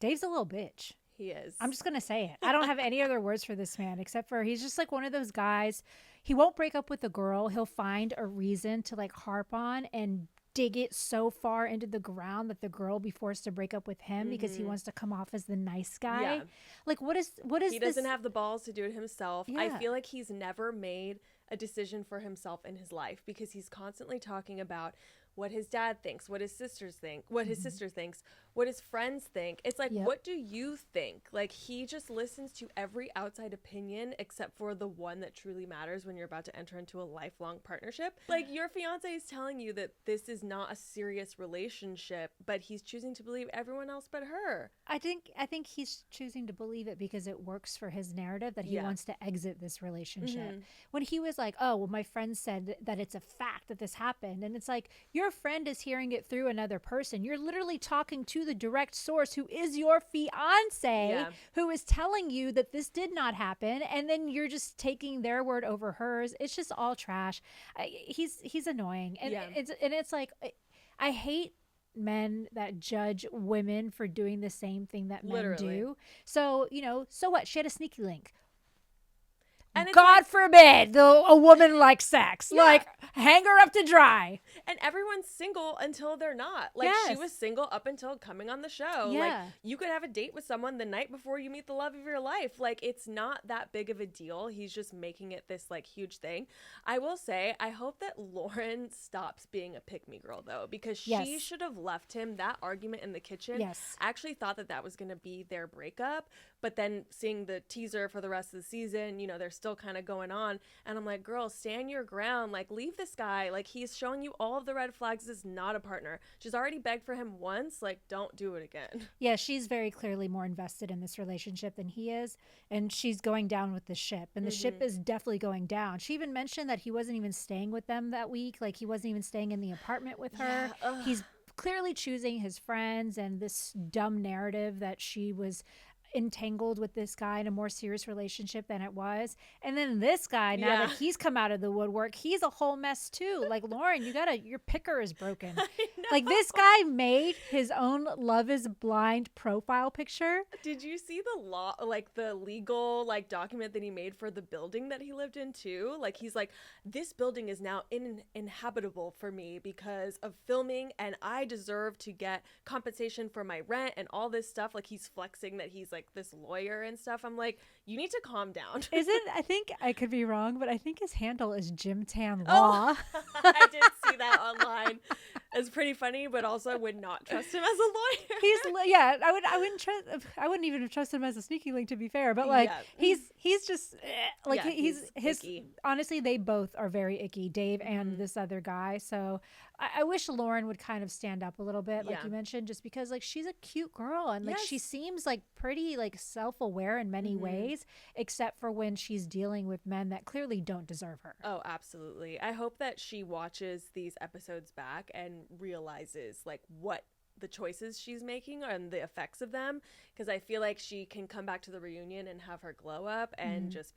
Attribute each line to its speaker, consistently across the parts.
Speaker 1: Dave's a little bitch.
Speaker 2: He is.
Speaker 1: I'm just going to say it. I don't have any other words for this man except for he's just like one of those guys. He won't break up with a girl. He'll find a reason to like harp on and dig it so far into the ground that the girl be forced to break up with him because he wants to come off as the nice guy.
Speaker 2: Yeah.
Speaker 1: Like what is
Speaker 2: He doesn't have the balls to do it himself.
Speaker 1: Yeah.
Speaker 2: I feel like he's never made a decision for himself in his life because he's constantly talking about what his dad thinks, what his sisters think, what his sister thinks, what his friends think. It's like, what do you think? Like, he just listens to every outside opinion except for the one that truly matters when you're about to enter into a lifelong partnership. Like, your fiance is telling you that this is not a serious relationship, but he's choosing to believe everyone else but her.
Speaker 1: I think he's choosing to believe it because it works for his narrative that he wants to exit this relationship. When he was like, oh, well, my friend said that it's a fact that this happened. And it's like, your friend is hearing it through another person. You're literally talking to the direct source who is your fiance, who is telling you that this did not happen. And then you're just taking their word over hers. It's just all trash. He's annoying. And it's like, I hate men that judge women for doing the same thing that men do. So, so what? She had a sneaky link. And God forbid a woman likes sex. Like, hang her up to dry.
Speaker 2: And everyone's single until they're not. Like, she was single up until coming on the show. Like, you could have a date with someone the night before you meet the love of your life. Like, it's not that big of a deal. He's just making it this, like, huge thing. I will say, I hope that Lauren stops being a pick-me girl, though, because she should have left him. That argument in the kitchen, I actually thought that was going to be their breakup. But then seeing the teaser for the rest of the season, they're still kind of going on. And I'm like, girl, stand your ground. Like, leave this guy. Like, he's showing you all of the red flags. This is not a partner. She's already begged for him once. Like, don't do it again.
Speaker 1: Yeah, she's very clearly more invested in this relationship than he is. And she's going down with the ship. And the ship is definitely going down. She even mentioned that he wasn't even staying with them that week. Like, he wasn't even staying in the apartment with her. He's clearly choosing his friends and this dumb narrative that she was entangled with this guy in a more serious relationship than it was. And then this guy, now that he's come out of the woodwork, he's a whole mess too. Like, Lauren, your picker is broken. Like, this guy made his own Love is Blind profile picture.
Speaker 2: Did you see the legal document that he made for the building that he lived in too? Like, he's like, this building is now uninhabitable for me because of filming, and I deserve to get compensation for my rent and all this stuff. Like, he's flexing that he's like this lawyer and stuff. I'm like, you need to calm down.
Speaker 1: I think I could be wrong, but I think his handle is Jim Tan Law.
Speaker 2: I did see that online. It's pretty funny, but also I would not trust him as a lawyer.
Speaker 1: I wouldn't even trust him as a sneaky link, to be fair, but like he's just like he's icky. Honestly, they both are very icky, Dave and this other guy. So I wish Lauren would kind of stand up a little bit, like you mentioned, just because like she's a cute girl and like she seems like pretty like self-aware in many ways, except for when she's dealing with men that clearly don't deserve her.
Speaker 2: Oh, absolutely. I hope that she watches these episodes back and realizes like what the choices she's making and the effects of them, because I feel like she can come back to the reunion and have her glow up and just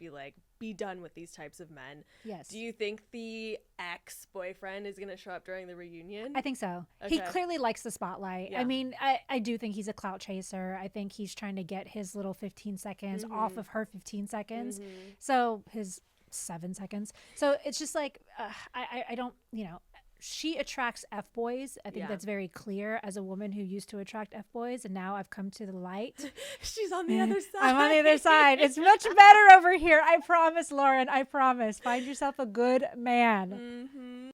Speaker 2: be done with these types of men.
Speaker 1: Yes.
Speaker 2: Do you think the ex-boyfriend is going to show up during the reunion?
Speaker 1: I think so. Okay. He clearly likes the spotlight. Yeah. I mean, I do think he's a clout chaser. I think he's trying to get his little 15 seconds off of her 15 seconds. So his 7 seconds. So it's just like, I don't, she attracts F-boys. I think that's very clear as a woman who used to attract F-boys, and now I've come to the light.
Speaker 2: She's on the other side.
Speaker 1: I'm on the other side. It's much better over here. I promise, Lauren. I promise. Find yourself a good man.